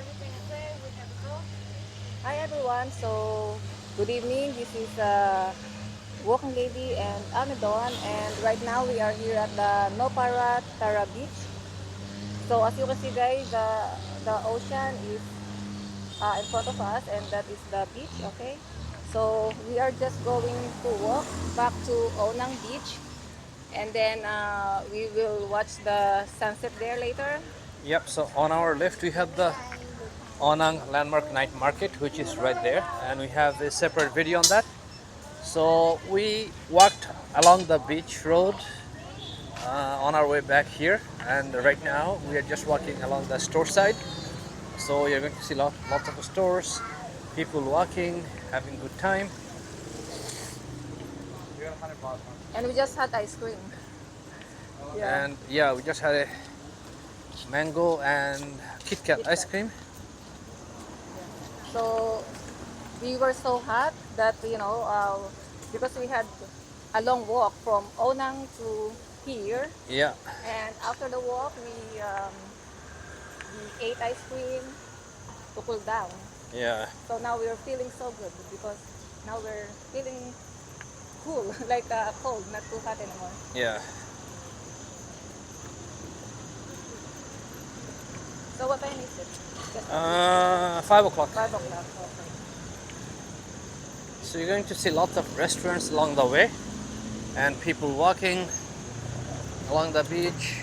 everything okay with episode? Hi everyone. So, good evening. This is Walking Lady and Amidon, and right now we are here at the Noppharat Thara beach. So, as you can see, guys, the ocean is in front of us, and that is the beach. Okay. So we are just going to walk back to Onang Beach, and then we will watch the sunset there later. Yep, so on our left we have the Onang Landmark Night Market, which is right there, and we have a separate video on that. So we walked along the beach road on our way back here, and right now we are just walking along the store side. So you're going to see lots of stores, people walking, having good time. And we just had ice cream. Yeah. And yeah, we just had a mango and Kit Kat Kit ice Kat. cream. So we were so hot that because we had a long walk from Onang to here, Yeah, and after the walk we ate ice cream to cool down. yeah. So now we're feeling so good because now we're feeling cool, like cold, not too hot anymore. Yeah. So what time is it? Just 5 o'clock. 5 o'clock. Okay. So you're going to see lots of restaurants along the way and people walking along the beach.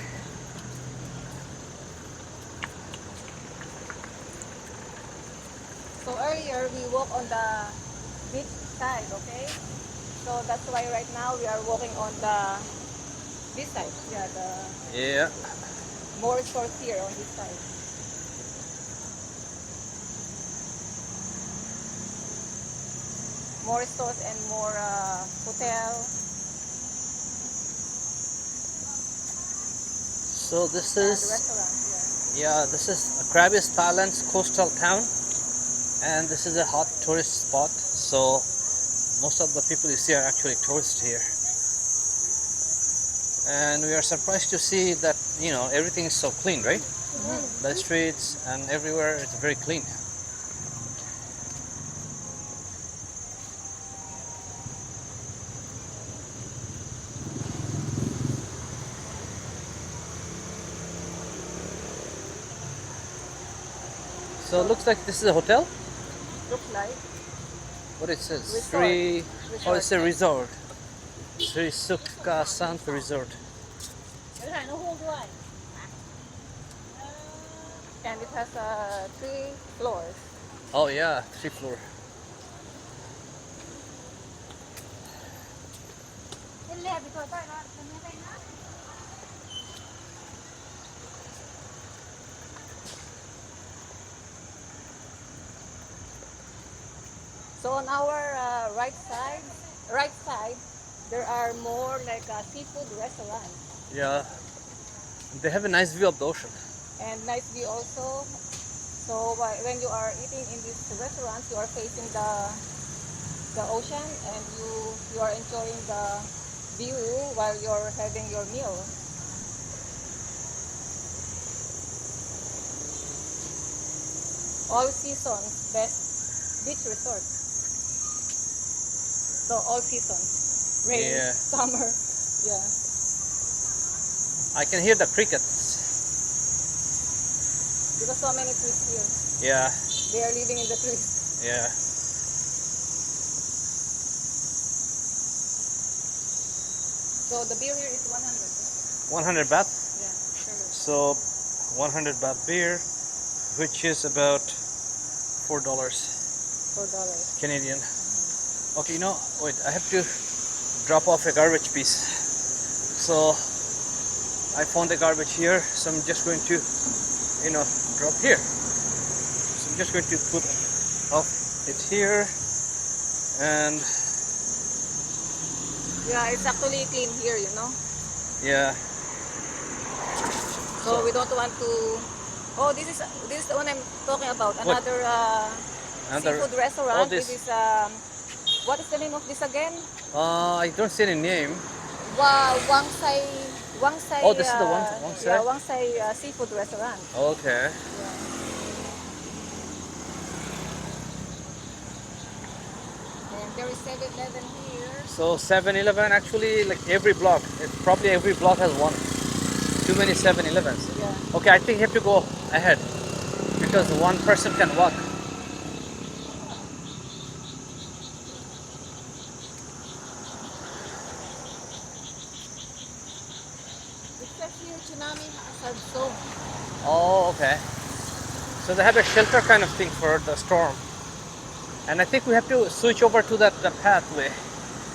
So earlier we walked on the beach side, okay? So that's why right now we are walking on the this side. Yeah, the Yeah. more stores here on this side. More stores and more hotel So this and is restaurants. this is Krabi, Thailand's coastal town, and this is a hot tourist spot. So most of the people you see are actually tourists here, and we are surprised to see that everything is so clean, right? The streets and everywhere it's very clean. So it looks like this is a hotel. Yeah. Looks like What it says? resort. Sri. Oh, Resort. it's a resort. Sri Sukha Sant Resort. And it has 3 floors. Oh yeah, 3 floor. So on our right side, there are more like seafood restaurants Yeah, they have a nice view of the ocean. and nice view also. So when you are eating in these restaurants, you are facing the ocean and you are enjoying the view while you're having your meal. All seasons, best beach resort. So all seasons, rain, Yeah, summer, yeah. I can hear the crickets. Because so many trees here, Yeah, they are living in the trees. yeah. So the beer here is 100. 100 baht. Yeah, sure. So 100 baht beer, which is about $4 $4. Canadian. Okay, wait, I have to drop off a garbage piece. So I found the garbage here, so I'm just going to, drop here. So I'm just going to put off it here, and Yeah, it's actually clean here, yeah. So we don't want to. Oh, this is the one I'm talking about. What? Another Another. seafood Oh, restaurant. It this. is what is the name of this again? I don't see any name. Wang Sai. Wang Sai. Oh, this is the Wang Sai? Yeah, Wang Sai seafood restaurant. Okay. Yeah. And there is 7-Eleven here. So 7-Eleven actually like every block. Probably every block has one. Too many 7-Elevens. Yeah. Okay, I think you have to go ahead because one person can walk. It says here tsunami hazard zone. Oh, okay. So they have a shelter kind of thing for the storm. And I think we have to switch over to that the pathway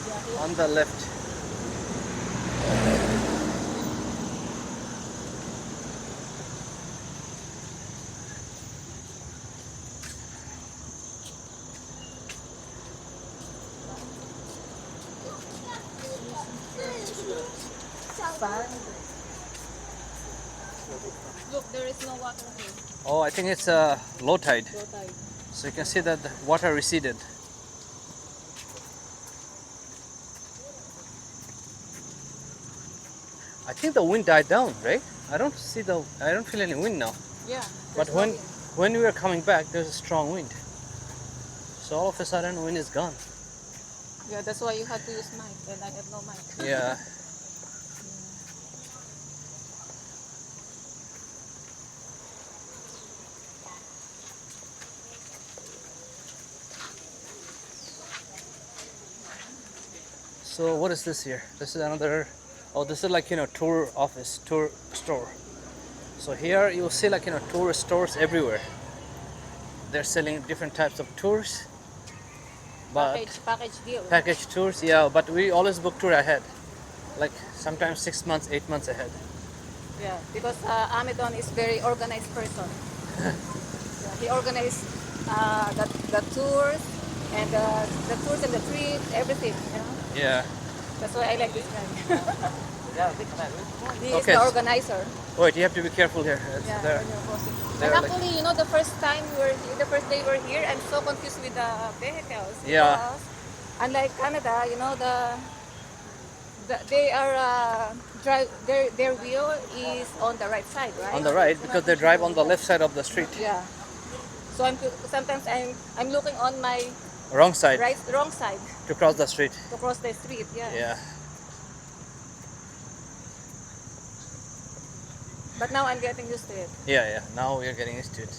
Yeah, here. on the left. Fun. Look, there is no water here. Oh, I think it's low tide. Low tide. So you can see that the water receded. I think the wind died down, right? I don't feel any wind now. Yeah. But there's no wind. when we were coming back, there's a strong wind. So all of a sudden, wind is gone. Yeah, that's why you had to use mic, and I have no mic. Yeah. So what is this here? This is another. Oh, this is like tour office, tour store. So here you'll see like tourist stores everywhere. They're selling different types of tours, but Package deal. package tours, yeah. But we always book tour ahead, like sometimes 6 months, 8 months ahead. Yeah, because Amidon is very organized person. Yeah, he organized the tours and the tours and the trips, everything. You know, Yeah. that's why I like this guy. He is Okay. the organizer. Wait, you have to be careful here. It's Yeah, there. when you're crossing. They're And like- actually, the first time the first day we're here, I'm so confused with the vehicles. Yeah. Because unlike Canada, they are drive their wheel is on the right side, right? On the right because they drive on the left side of the street. Yeah. So sometimes I'm looking on my Wrong side wrong side to cross the street. to cross the street. Yeah. Yeah. But now I'm getting used to it. Yeah, yeah. Now we are getting used to it.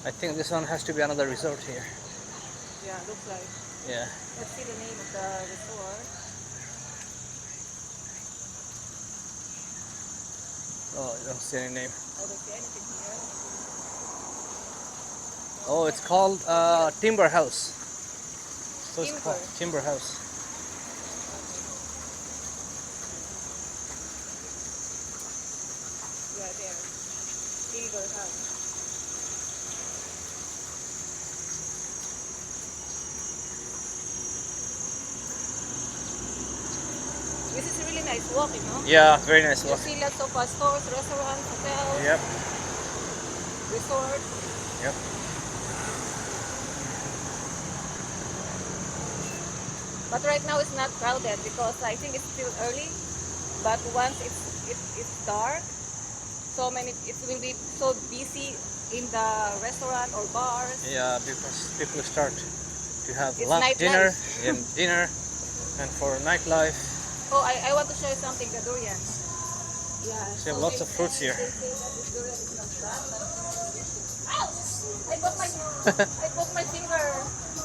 I think this one has to be another resort here. Yeah, looks like. Yeah. Let's see the name of the resort. Oh, I don't see any name. I don't see anything here. Oh, it's called Timber House. So it's called Timber House. Yeah, there. Silver House. This is really nice walking, no? Yeah, very nice You walk. see lots of stores, restaurants, hotels, Yep. resorts. Yep. But right now it's not crowded because I think it's still early. But once it's dark, it will be so busy in the restaurant or bars. Yeah, because people start to have It's dinner nightlife. and dinner, and for nightlife. Oh, I want to show you something, the durian. Yeah. So lots of fruits here. They say that this durian is not bad, but ouch! I put my finger.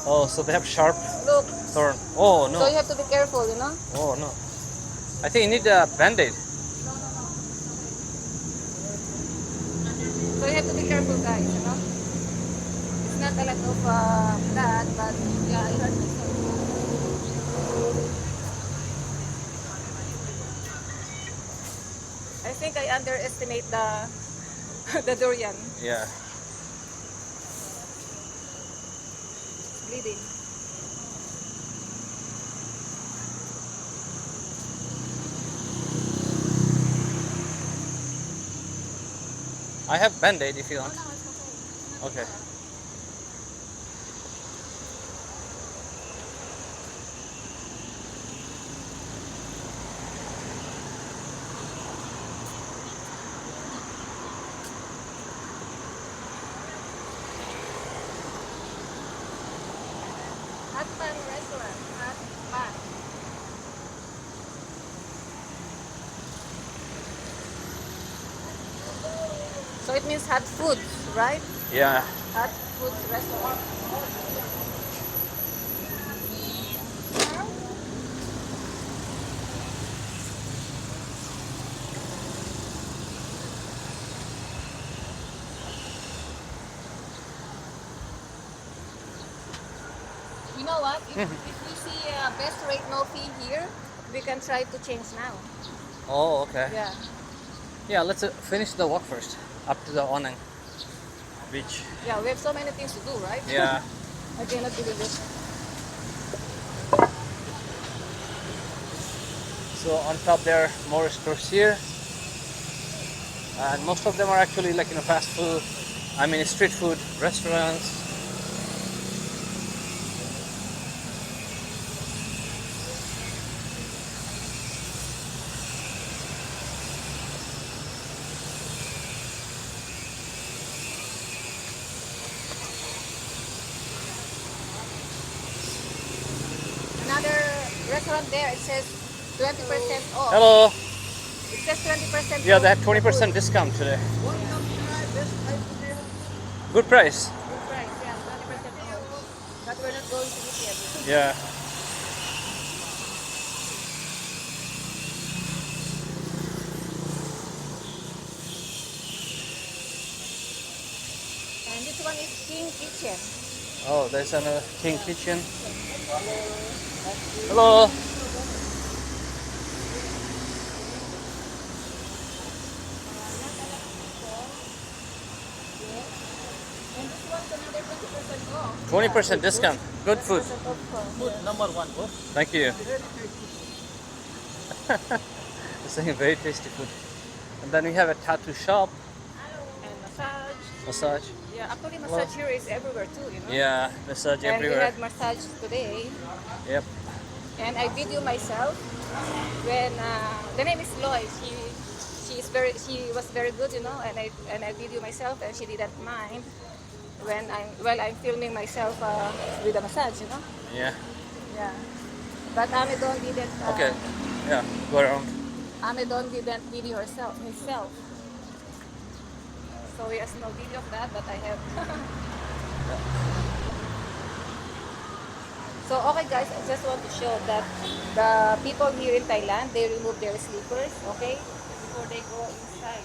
Oh, so they have sharp Look. thorn. Oh So you no. have to be careful, Oh no. I think you need a band-aid. So you have to be careful, guys, It's not a lot of that, but yeah, I heard this. I think I underestimate the the durian. Yeah. It's bleeding. I have band-aid if you want. No, it's okay. Okay. Japan restaurant at Bath. So it means hot foods, right? Yeah. Hot foods restaurant. You know what? If we see best rate no fee here, we can try to change now. Oh, okay. Yeah. Yeah, let's finish the walk first up to the Onang beach. Yeah, we have so many things to do, right? Yeah. I cannot believe it. So on top there are more stores here, and most of them are actually like fast food. I mean street food restaurants. Another restaurant there, it says 20% off. Hello. It says 20% Yeah, off they have the 20% food. discount today. Good price. Good price, yeah, 20% off. But we're not going to eat yet. Yeah. And this one is King Kitchen. Oh, there's another King Kitchen. Hello. And this one's another 20% off. 20% discount. Good food. 20% off. Food number one, boss. Thank you. It's a very tasty food. And then we have a tattoo shop, And massage. massage. Yeah, actually massage here is everywhere too, you know. Yeah, massage And we everywhere. had massage today. Yep. And I video myself when the name is Loy. She was very good, you know, and I video myself and she didn't mind when I'm filming myself with a massage, you know. Yeah. Yeah. But Amidon didn't. Okay. Yeah. Go around. Amidon didn't video himself. So he has no video of that, but I have. So okay guys, I just want to show that the people here in Thailand, they remove their slippers, okay, before they go inside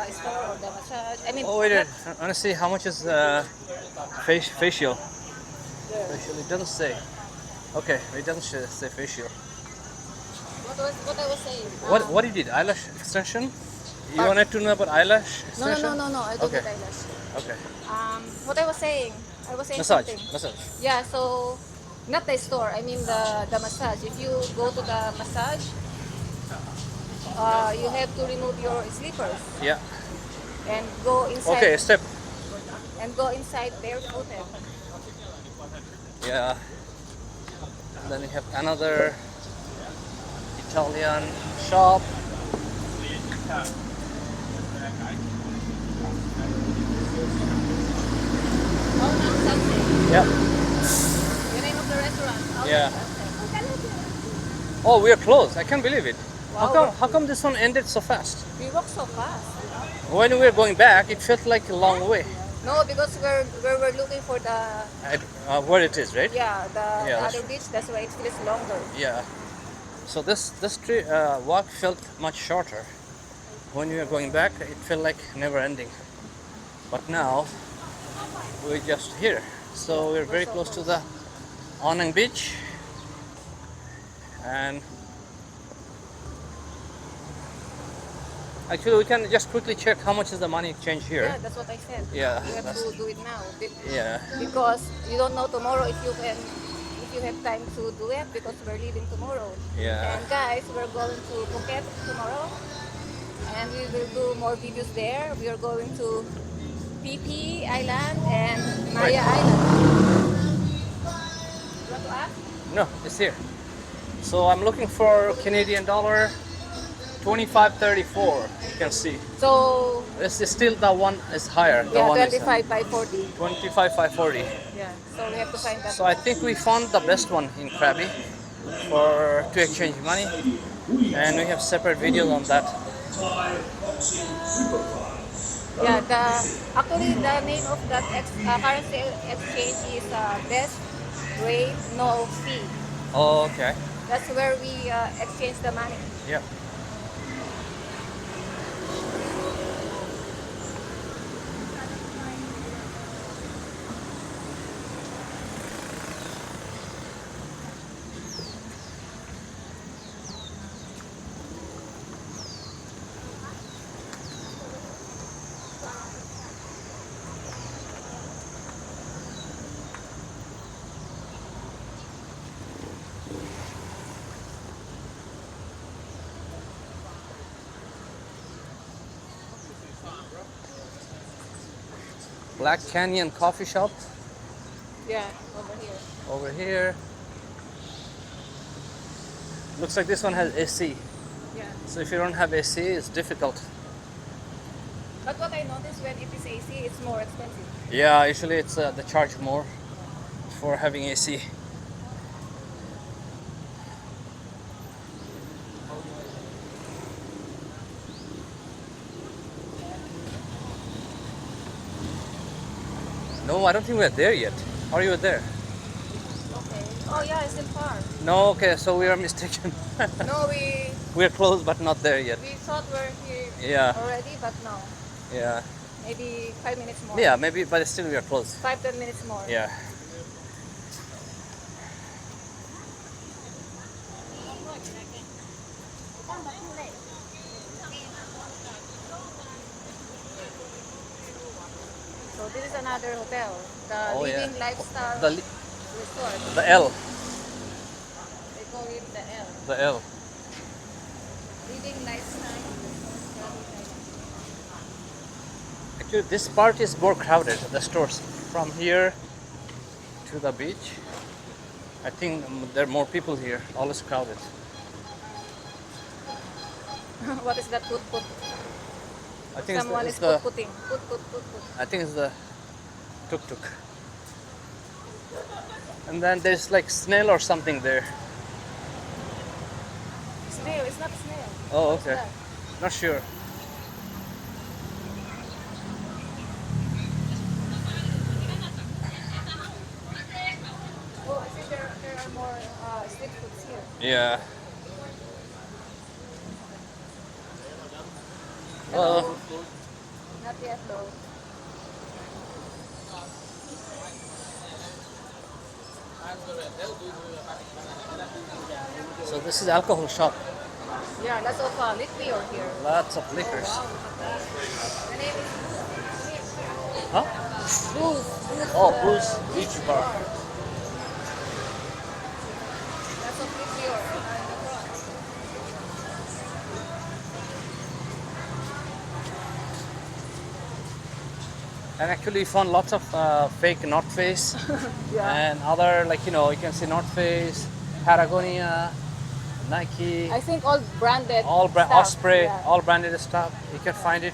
the store or the massage. I mean, Oh wait, not I want to see how much is facial. there. Facial. It doesn't say. Okay, it doesn't say facial. What I was saying? What you did? Eyelash extension? You Par- wanted to know about eyelash No, no, extension? no, no, no. I don't Okay. do eyelash. Okay. What I was saying? I was saying Massage. something. Massage. Yeah, so not the store. I mean the massage. If you go to the massage, you have to remove your slippers Yeah. and go inside Okay. Step. barefooted. Yeah. And then we have another Italian shop. Oh, no, something. Yep. The name of the restaurant. Oh, Yeah. Sunset. Oh, we are closed. I can't believe it. How Wow. come? How come this one ended so fast? We walk so fast. When we were going back, it felt like a long way. No, because we're looking for the Where it is, right? yeah Yeah, the that's other beach. That's why it feels longer. Yeah. So this walk felt much shorter. When we were going back, it felt like never ending. But now we're just here. So we're very close to the Onang beach. And actually, we can just quickly check how much is the money exchange here. Yeah, that's what I said. Yeah, You have that's- to do it now Yeah. because you don't know tomorrow if you have time to do it because we're leaving tomorrow. Yeah. And guys, we're going to Phuket tomorrow, and we will do more videos there. We are going to PP Island and Maya Island. You want to ask? No, it's here. So I'm looking for Canadian dollar 25.34. You can see. So This is still the one is higher. The yeah, one is 25 by 40. 25.40. Yeah. So we have to find that So I one. think we found the best one in Krabi for to exchange money, and we have separate videos on that. Yeah. The actually the name of that currency exchange is best rate no fee. Oh, okay. That's where we exchange the money. Yeah. Black Canyon Coffee Shop Yeah, over here. over here. Looks like this one has AC. Yeah. So if you don't have AC, it's difficult. But what I noticed when it is AC, it's more expensive. Yeah, usually it's they charge more for having AC. No, I don't think we're there yet. Are you there? Okay. Oh yeah, it's still far. No, okay, so we are mistaken. No, We're close, but not there yet. we thought we're here Yeah, already, but no. yeah, Maybe 5 minutes more. yeah. Maybe, but still we are close. 5-10 minutes more. Yeah. So this is another hotel, the Oh yeah. Living Lifestyle The Resort. the L, They call it the L. the L. Living Lifestyle Resort. Actually, this part is more crowded. The stores from here to the beach. I think there are more people here. Always crowded. What is that? Put. I think Someone it's is the putting. Put. I think it's the tuk tuk. And then there's like snail or something there. Snail. It's not snail. Oh, What's okay. that? Not sure. Oh, I think there are more street foods here. Yeah. Hello. Not yet though. So this is alcohol shop. Yeah, lots of liquor here. Lots of liquors. Wow, look at that. The name is Huh? Booze. Oh, Booze Beach Bar. Lots of liquor in the front. And actually we found lots of fake North Face Yeah. and other, like, you can see North Face, Patagonia, Nike, I think all branded all stuff. Osprey, Yeah. all branded stuff. You can find it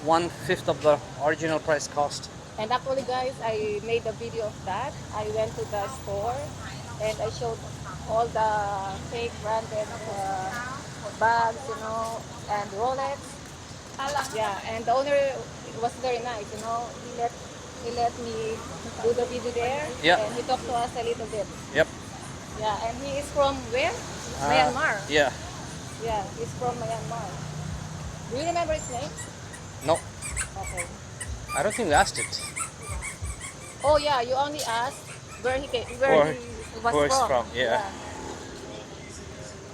1/5 of the original price cost. And actually, guys, I made a video of that. I went to the store and I showed all the fake branded bags, and Rolex. Yeah, and the owner was very nice. He let me do the video there, Yeah. and he talked to us a little bit. Yep. Yeah, and he is from where? Myanmar. Yeah. Yeah, he's from Myanmar. Do you remember his name? No, Okay. I don't think we asked it. Oh yeah, you only asked where he came, Where- he was where he's from. from, yeah.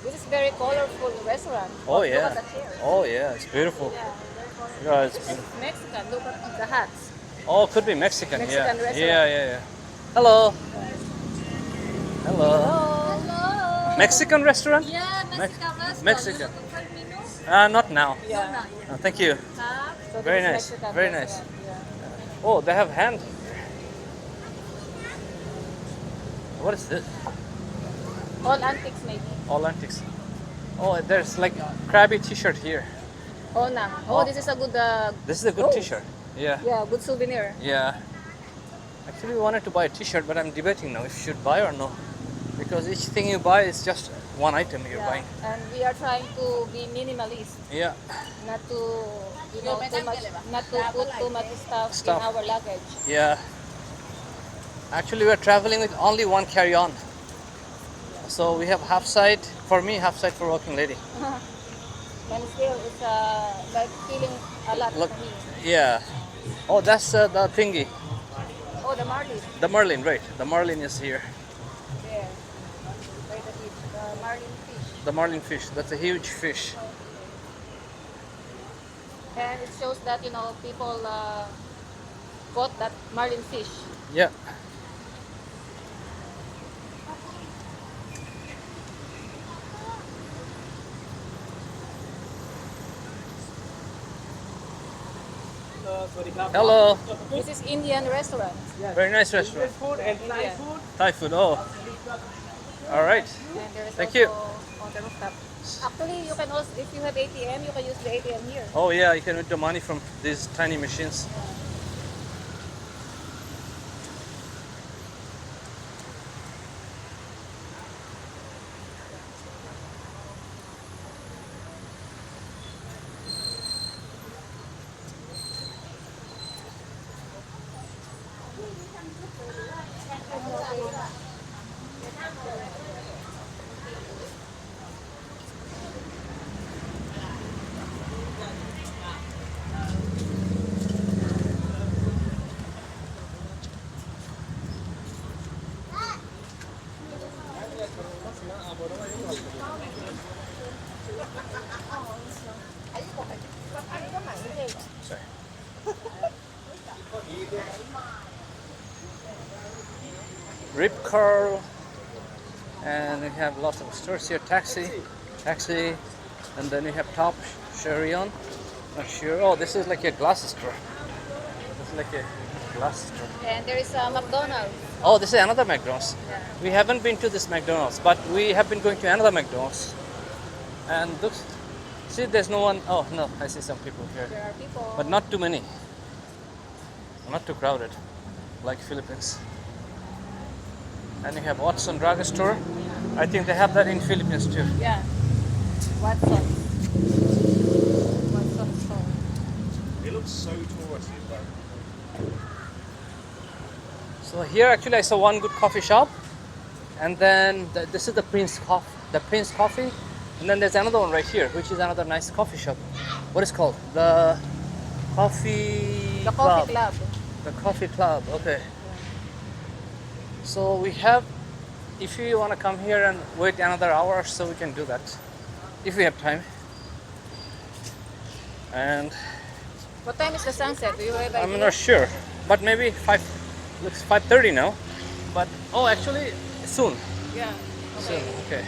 This is very colorful restaurant. Oh Look yeah. at the chairs. Oh yeah, it's beautiful. Yeah, very colorful. Yeah, it's And Mexican. Look at the hats. Oh, could be Mexican. Mexican yeah. restaurant. Yeah. Hello. Hello. Hello. Mexican restaurant? Yeah, Mexican restaurant. Mexican. You looking for menus? Not now. Yeah. Oh, thank you. So this Very is nice, Mexican very nice. restaurant, Yeah. Oh, they have hand. What is this? All antiques maybe. All antiques. Oh, there's like Krabi T-shirt here. Onang. Oh, Oh. this is a good. This is a good Oh. T-shirt. Yeah. Yeah, good souvenir. Yeah. Actually, we wanted to buy a T-shirt, but I'm debating now if you should buy or no, because each thing you buy is just one item you're Yeah, buying. and we are trying to be minimalist, Yeah. not to too much, not to put too much stuff Stuff. in our luggage. Yeah. Actually, we're traveling with only one carry-on, so we have half side for me, half side for working lady. And still, it's like feeling a lot Look. for me. Yeah. Oh, that's the thingy. Oh, the marlin The marlin, right? The marlin is here. there, by the beach, the marlin fish, The marlin fish. That's a huge fish. and it shows that people caught that marlin fish. Yeah. Hello. This is Indian restaurant. Very nice restaurant. Food and Thai Yeah. food. Thai food. Oh. All right. And there is Thank also you. on the rooftop. Actually, you can also, if you have ATM, you can use the ATM here. Oh yeah, you can withdraw money from these tiny machines. Sorry. Rip curl, and we have lots of stores here. Taxi, and then we have top Sherion. Not sure. Oh, this is like a glass store. This is like a glass store. And there is a McDonald's. Oh, this is another McDonald's. Yeah. We haven't been to this McDonald's, but we have been going to another McDonald's. And looks, see, there's no one. Oh no, I see some people here, There are people. but not too many. Not too crowded, like Philippines. And we have Watson drugstore. I think they have that in Philippines too. Yeah. Watson. Watson store. It looks so touristy, though. So here, actually, I saw one good coffee shop, and then this is the Prince Coffee, and then there's another one right here, which is another nice coffee shop. What is it called? The Coffee The Club. coffee club. The Coffee Club. Okay. So we have, if you want to come here and wait another hour or so, we can do that, if we have time. And What time is the sunset? Do you have I'm idea? not sure, but maybe 5. Looks 5:30 now. But oh, actually, soon. Yeah. Soon. Okay. Okay.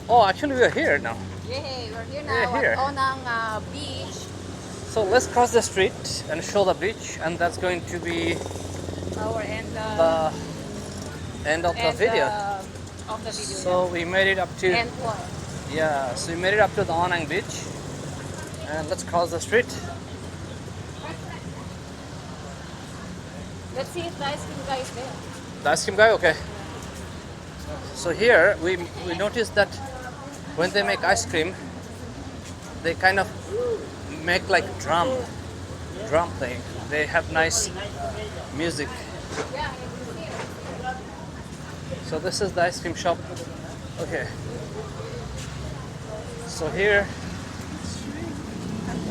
Oh, actually, we are here now. Yay, we're here now We're here. at Onang Beach. So let's cross the street and show the beach, and that's going to be Our end. the end of the end, video. Of the video. So we made it up to End one. yeah. So we made it up to the Onang beach, and let's cross the street. Let's see if the ice cream guy is there. The ice cream guy, okay. So here we noticed that when they make ice cream, they kind of make like drum thing. They have nice music. Yeah. So this is the ice cream shop. Okay. So here,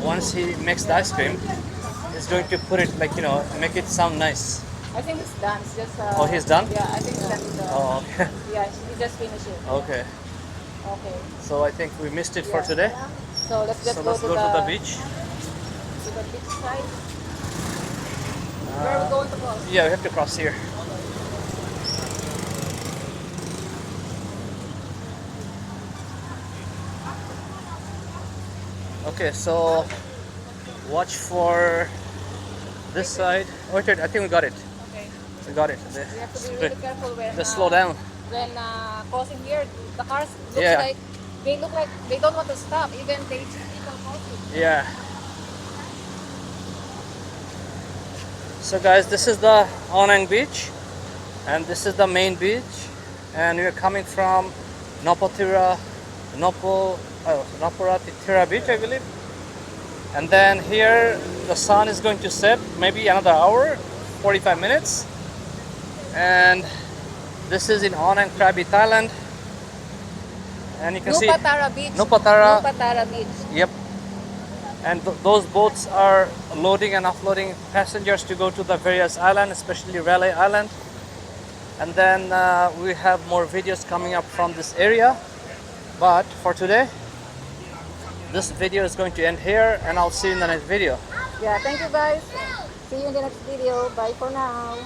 once he makes the ice cream, he's going to put it like, make it sound nice. I think it's done. It's just. Oh, he's done? Yeah, I think it's done. With the, Oh, okay. Yeah, he just finished it. Okay. Okay. So I think we missed it for today. So let's just So go, let's to, go to the beach. to the beach side. Where are we going to cross? Yeah, we have to cross here. Okay, so watch for this side. Wait, wait, I think we got it. Okay. We got it. We have to be really careful when Just slow down. when crossing here. The cars Yeah. look like they don't want to stop. Even they see people crossing. Yeah. So guys, this is the Onang beach, and this is the main beach, and we are coming from Noppharat Thara beach, I believe. And then here the sun is going to set maybe another hour, 45 minutes. And this is in Onang, Krabi, Thailand. And you can see Noppharat Thara Beach. Noppharat Thara. Noppharat Thara Beach. Yep. And those boats are loading and offloading passengers to go to the various islands, especially Railay Island. And then we have more videos coming up from this area. But for today, this video is going to end here, and I'll see you in the next video. Yeah, thank you guys. See you in the next video. Bye for now.